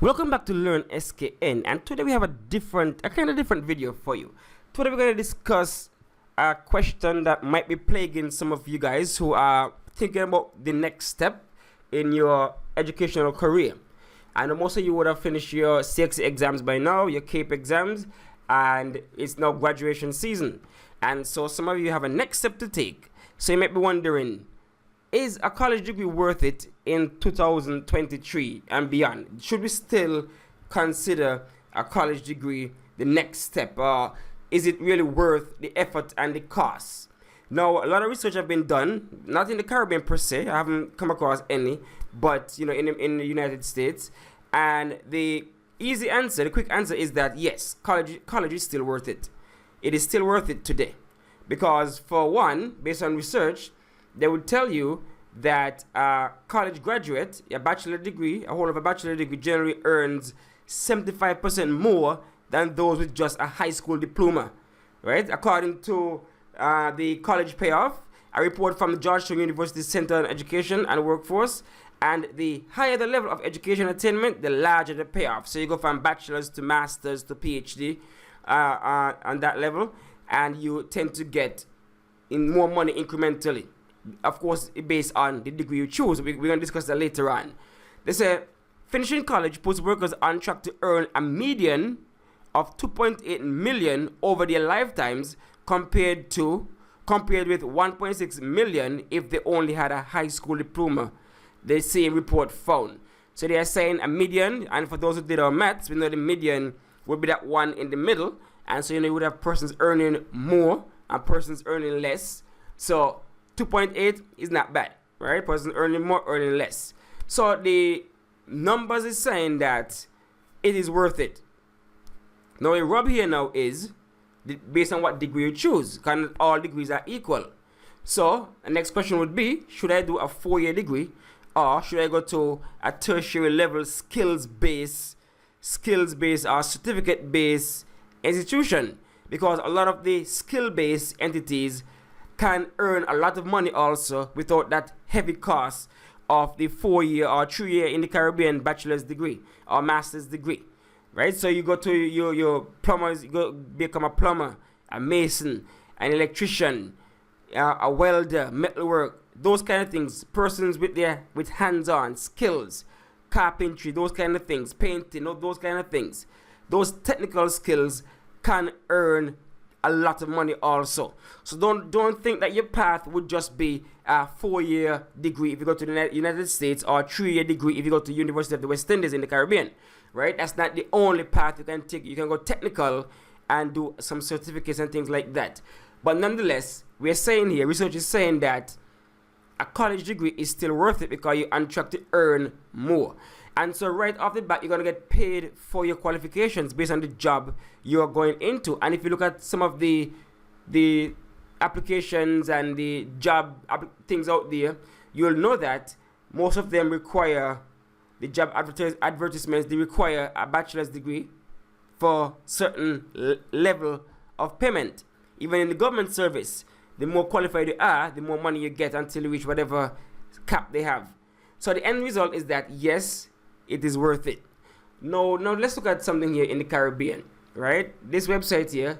Welcome back to Learn SKN, and today we have a kind of different video for you. Today we're going to discuss a question that might be plaguing some of you guys who are thinking about the next step in your educational career. I know most of you would have finished your CXC exams by now, your CAPE exams, and it's now graduation season. And so some of you have a next step to take. So you might be wondering, is a college degree worth it in 2023 and beyond? Should we still consider a college degree the next step? Is it really worth the effort and the cost? Now, a lot of research have been done, not in the Caribbean per se. I haven't come across any, but in the United States. And the quick answer is that yes, college is still worth it. It is still worth it today, because for one, based on research, they would tell you that a college graduate, a bachelor degree, a whole of a bachelor degree generally earns 75% more than those with just a high school diploma, right? According to the College Payoff, a report from the Georgetown University Center on Education and Workforce, and the higher the level of education attainment, the larger the payoff. So you go from bachelor's to master's to PhD on that level, and you tend to get in more money incrementally. Of course, based on the degree you choose. We're going to discuss that later on. They say finishing college puts workers on track to earn a median of 2.8 million over their lifetimes, compared with 1.6 million if they only had a high school diploma, the same report found. So they are saying a median, and for those who did our maths, we know the median would be that one in the middle, and so you would have persons earning more and persons earning less. So 2.8 is not bad, right? Person earning more, earning less. So the numbers is saying that it is worth it. Now the rub here now is based on what degree you choose, because all degrees are equal. So the next question would be, should I do a 4-year degree, or should I go to a tertiary level skills-based or certificate-based institution? Because a lot of the skill-based entities can earn a lot of money also without that heavy cost of the 4-year or 3-year in the Caribbean bachelor's degree or master's degree, right? So you go to your plumbers, you go become a plumber, a mason, an electrician, a welder, metalwork, those kind of things. Persons with hands-on skills, carpentry, those kind of things, painting, those kind of things. Those technical skills can earn a lot of money also. So don't think that your path would just be a 4-year degree if you go to the United States, or a 3-year degree if you go to University of the West Indies in the Caribbean, right? That's not the only path you can take. You can go technical and do some certificates and things like that. But nonetheless, we're saying here, research is saying that a college degree is still worth it because you're on track to earn more. And so right off the bat, you're going to get paid for your qualifications based on the job you're going into. And if you look at some of the applications and the job things out there, you'll know that most of them require, the job advertisements, they require a bachelor's degree for certain level of payment. Even in the government service, the more qualified you are, the more money you get until you reach whatever cap they have. So the end result is that yes, it is worth it. Now let's look at something here in the Caribbean, right? This website here,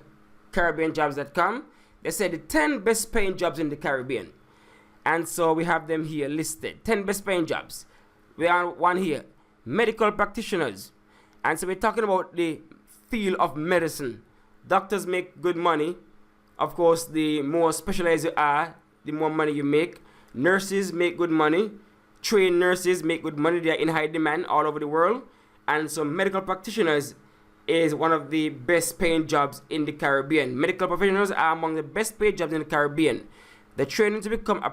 CaribbeanJobs.com, they said the 10 best paying jobs in the Caribbean. And so we have them here listed, 10 best paying jobs. We have one here, medical practitioners. And so we're talking about the field of medicine. Doctors make good money. Of course, the more specialized you are, the more money you make. Nurses make good money. Trained nurses make good money. They are in high demand all over the world. And so medical practitioners is one of the best paying jobs in the Caribbean. Medical professionals are among the best paid jobs in the Caribbean. The training to become a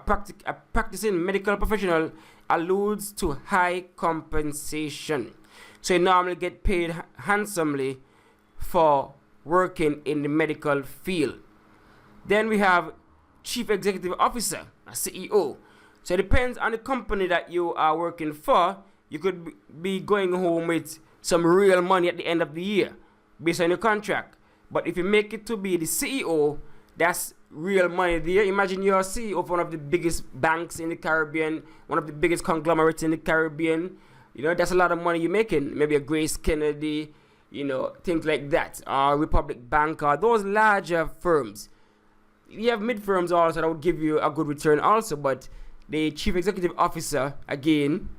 practicing medical professional alludes to high compensation. So you normally get paid handsomely for working in the medical field. Then we have Chief Executive Officer, a CEO. So it depends on the company that you are working for. You could be going home with some real money at the end of the year based on your contract. But if you make it to be the CEO, that's real money there. Imagine you're a CEO of one of the biggest banks in the Caribbean, one of the biggest conglomerates in the Caribbean. You know, that's a lot of money you're making. Maybe a Grace Kennedy, things like that. Or Republic Bank, or those larger firms. You have mid firms also that would give you a good return also, but the chief executive officer, again,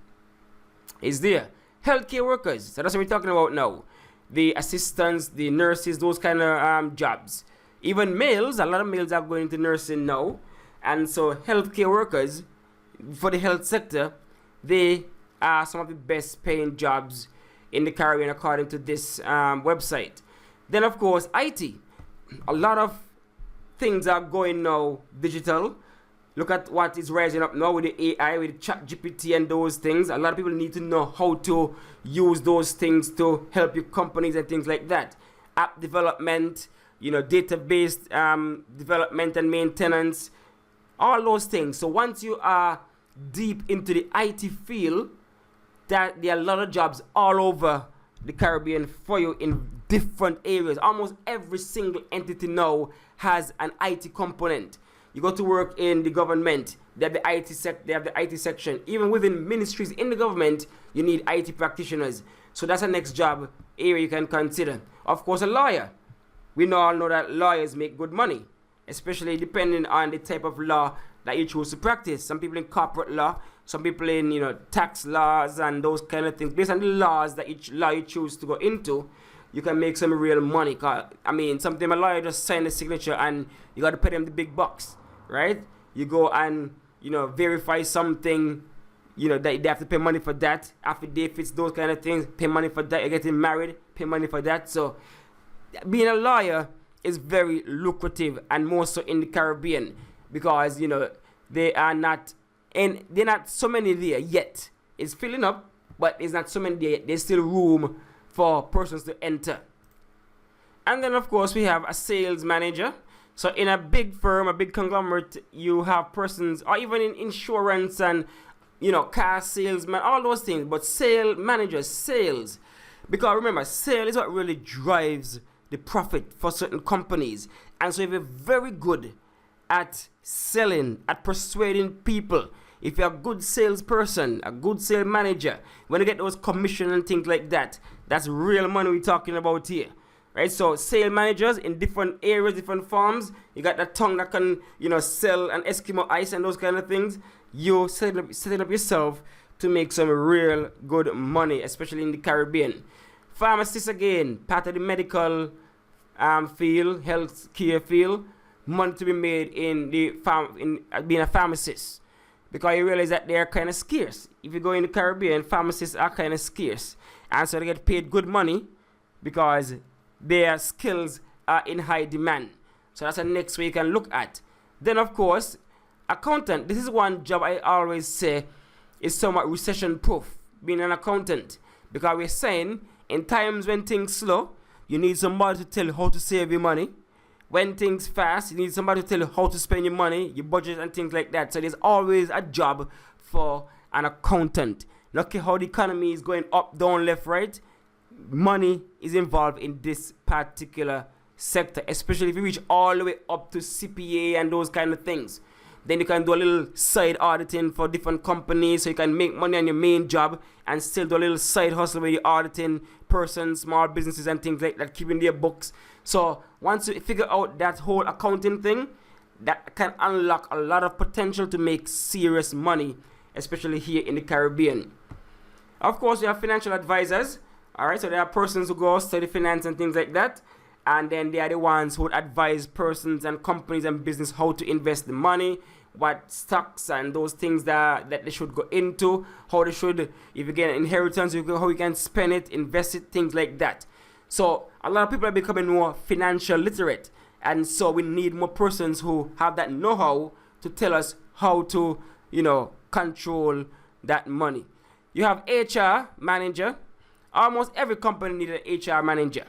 is there. Healthcare workers, so that's what we're talking about now. The assistants, the nurses, those kind of jobs. Even males, a lot of males are going into nursing now. And so healthcare workers, for the health sector, they are some of the best paying jobs in the Caribbean according to this website. Then of course, IT. A lot of things are going now digital. Look at what is rising up now with the AI, with the ChatGPT and those things. A lot of people need to know how to use those things to help your companies and things like that. App development, database development and maintenance, all those things. So once you are deep into the IT field, that there are a lot of jobs all over the Caribbean for you in different areas. Almost every single entity now has an IT component. You go to work in the government, they have the IT section. Even within ministries in the government, you need IT practitioners. So that's the next job area you can consider. Of course, a lawyer. We all know that lawyers make good money, especially depending on the type of law that you choose to practice. Some people in corporate law, some people in tax laws and those kind of things. Based on the laws that each law you choose to go into, you can make some real money. Sometimes a lawyer just sign a signature and you got to pay them the big bucks. Right? You go and verify something, that they have to pay money for that. Affidavits, those kind of things, pay money for that. You're getting married, pay money for that. So being a lawyer is very lucrative, and more so in the Caribbean, because they are not, and they're not so many there yet. It's filling up, but there's not so many there yet. There's still room for persons to enter. And then of course we have a sales manager. So in a big firm, a big conglomerate, you have persons, or even in insurance and, car salesman, all those things. But sales managers, sales. Because remember, sales is what really drives the profit for certain companies. And so if you're very good at selling, at persuading people, if you're a good salesperson, a good sales manager, when you get those commission and things like that, that's real money we're talking about here. Right, so sales managers in different areas, different farms. You got that tongue that can, sell an Eskimo ice and those kind of things. You set it up yourself to make some real good money, especially in the Caribbean. Pharmacists again, part of the medical field, health care field. Money to be made in being a pharmacist, because you realize that they are kind of scarce. If you go in the Caribbean, pharmacists are kind of scarce, and so they get paid good money because their skills are in high demand. So that's the next way you can look at. Then of course, accountant. This is one job I always say is somewhat recession proof, being an accountant, because we're saying in times when things slow, you need somebody to tell you how to save your money. When things fast, you need somebody to tell you how to spend your money, your budget and things like that. So there's always a job for an accountant. Look at how the economy is going up, down, left, right. Money is involved in this particular sector, especially if you reach all the way up to CPA and those kind of things. Then you can do a little side auditing for different companies, so you can make money on your main job and still do a little side hustle where you're auditing persons, small businesses and things like that, keeping their books. So once you figure out that whole accounting thing, that can unlock a lot of potential to make serious money, especially here in the Caribbean. Of course, you have financial advisors. All right, so there are persons who go study finance and things like that, and then they are the ones who would advise persons and companies and business how to invest the money, what stocks and those things that they should go into, how they should, if you get an inheritance, how you can spend it, invest it, things like that. So a lot of people are becoming more financial literate, and so we need more persons who have that know-how to tell us how to, control that money. You have HR manager. Almost every company needs an HR manager.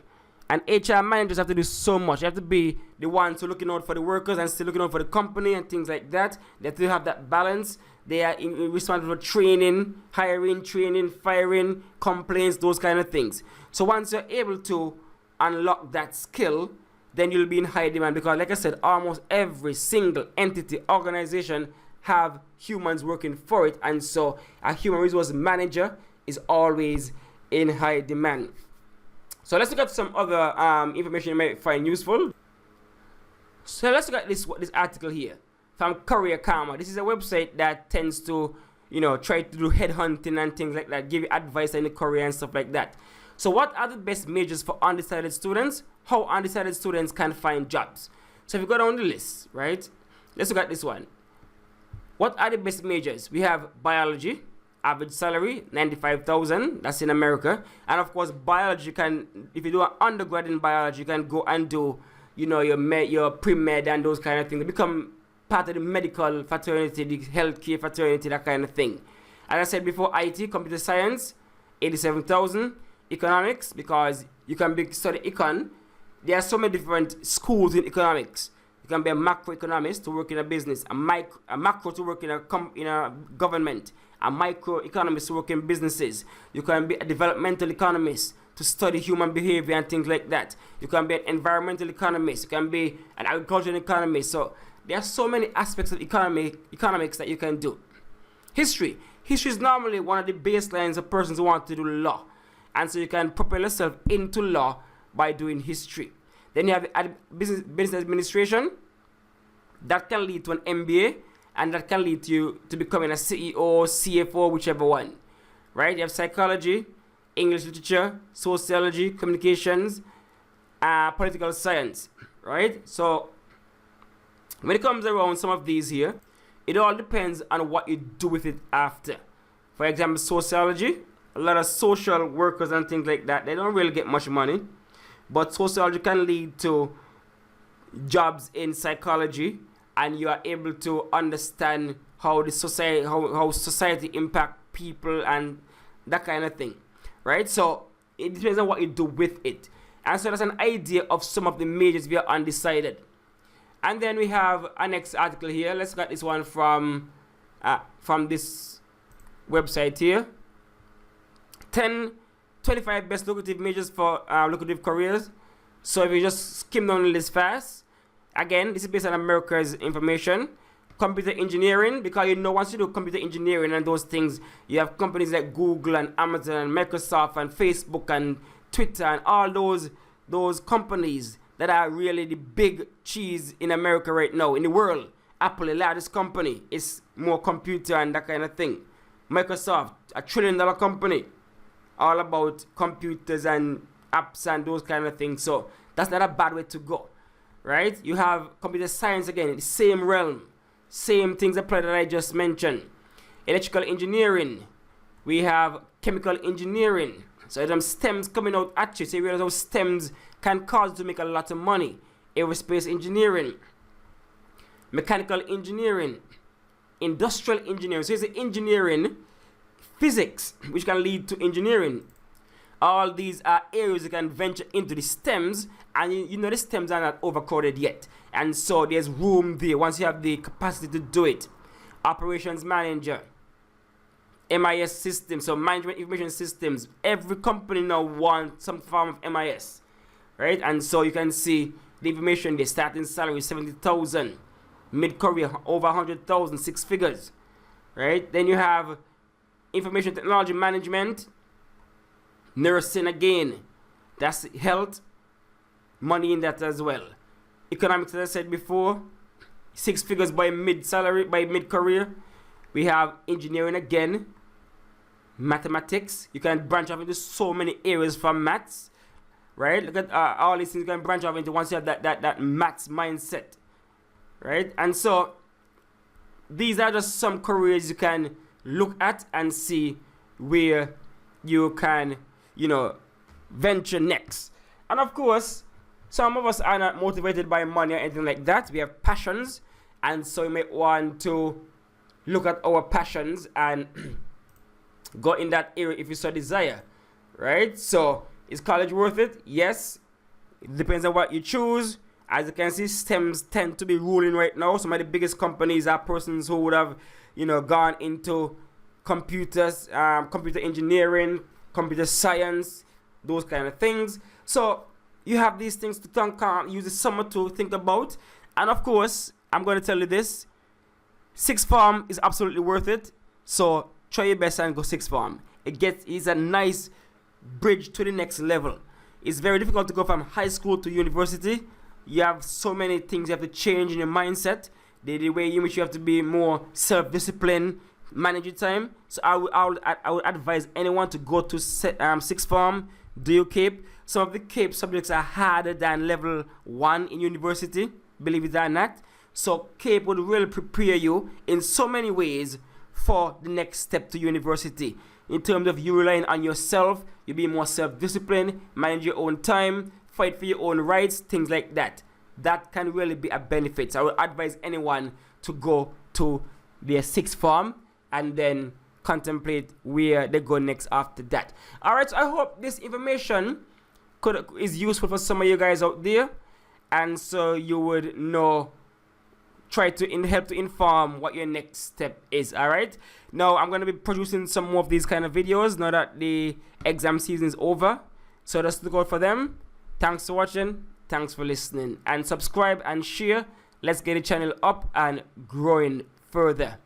And HR managers have to do so much. You have to be the ones who are looking out for the workers and still looking out for the company and things like that. They have to have that balance. They are responsible for training, hiring, training, firing, complaints, those kind of things. So once you're able to unlock that skill, then you'll be in high demand, because like I said, almost every single entity, organization have humans working for it. And so a human resource manager is always in high demand. So let's look at some other information you might find useful. So let's look at this article here from Career Karma. This is a website that tends to, try to do headhunting and things like that, give you advice in the career and stuff like that. So what are the best majors for undecided students? How undecided students can find jobs? So if you go down the list, right? Let's look at this one. What are the best majors? We have biology, average salary, 95,000. That's in America. And of course, biology if you do an undergrad in biology, you can go and do, your pre-med and those kind of things. Become part of the medical fraternity, the healthcare fraternity, that kind of thing. As I said before, IT, computer science, 87,000. Economics, because you can study econ. There are so many different schools in economics. You can be a macroeconomist to work in a business, a macro to work in a government, a microeconomist to work in businesses. You can be a developmental economist to study human behavior and things like that. You can be an environmental economist. You can be an agricultural economist. So there are so many aspects of economics that you can do. History is normally one of the baselines of persons who want to do law. And so you can propel yourself into law by doing history. Then you have business administration. That can lead to an MBA, and that can lead to becoming a CEO, CFO, whichever one. Right? You have psychology, English literature, sociology, communications, political science. Right? So when it comes around some of these here, it all depends on what you do with it after. For example, sociology. A lot of social workers and things like that, they don't really get much money. But sociology can lead to jobs in psychology, and you are able to understand how the society, how society impact people and that kind of thing. Right? So it depends on what you do with it. And so that's an idea of some of the majors we are undecided. And then we have our next article here. Let's get this one from this website here. 25 best lucrative majors for lucrative careers. So if you just skim down the list fast, again, this is based on America's information. Computer engineering, because once you do computer engineering and those things, you have companies like Google and Amazon and Microsoft and Facebook and Twitter and all those companies that are really the big cheese in America right now, in the world. Apple, the largest company, is more computer and that kind of thing. Microsoft, $1 trillion company. All about computers and apps and those kind of things. So that's not a bad way to go, right? You have computer science again, the same realm, same things apply that I just mentioned. Electrical engineering, we have chemical engineering. So there's STEMs coming out at you. So you realize how STEMs can cause to make a lot of money. Aerospace engineering, mechanical engineering, industrial engineering. So it's the engineering. Physics, which can lead to engineering. All these are areas you can venture into the STEMs, and the STEMs are not overcrowded yet. And so there's room there once you have the capacity to do it. Operations manager, MIS systems, so management information systems. Every company now wants some form of MIS, right? And so you can see the information, the starting salary 70,000, mid-career over 100,000, 6 figures, right? Then you have information technology management, nursing again, that's health, money in that as well. Economics, as I said before, 6 figures by mid-career. We have engineering again, mathematics. You can branch off into so many areas from maths, right? Look at all these things you can branch off into once you have that maths mindset, right? And so these are just some careers you can look at and see where you can, venture next. And of course, some of us are not motivated by money or anything like that. We have passions, and so you may want to look at our passions and go in that area if you so desire, right? So is college worth it? Yes. It depends on what you choose. As you can see, STEMs tend to be ruling right now. Some of the biggest companies are persons who would have gone into computers, computer engineering, computer science, those kind of things. So you have these things to use the summer to think about. And of course, I'm going to tell you this, sixth form is absolutely worth it. So try your best and go sixth form. is a nice bridge to the next level. It's very difficult to go from high school to university. You have so many things you have to change in your mindset, the way in which you have to be more self-disciplined, manage your time. So I would advise anyone to go to sixth form, do your CAPE. Some of the CAPE subjects are harder than level 1 in university, believe it or not. So CAPE would really prepare you in so many ways for the next step to university. In terms of you relying on yourself, you be more self-disciplined, manage your own time, fight for your own rights, things like that. That can really be a benefit. So I would advise anyone to go to their sixth form and then contemplate where they go next after that. Alright, so I hope this information is useful for some of you guys out there, and so you would know, try to help to inform what your next step is. Alright, now I'm going to be producing some more of these kind of videos now that the exam season is over, so just look out for them. Thanks for watching, thanks for listening, and subscribe and share. Let's get the channel up and growing further.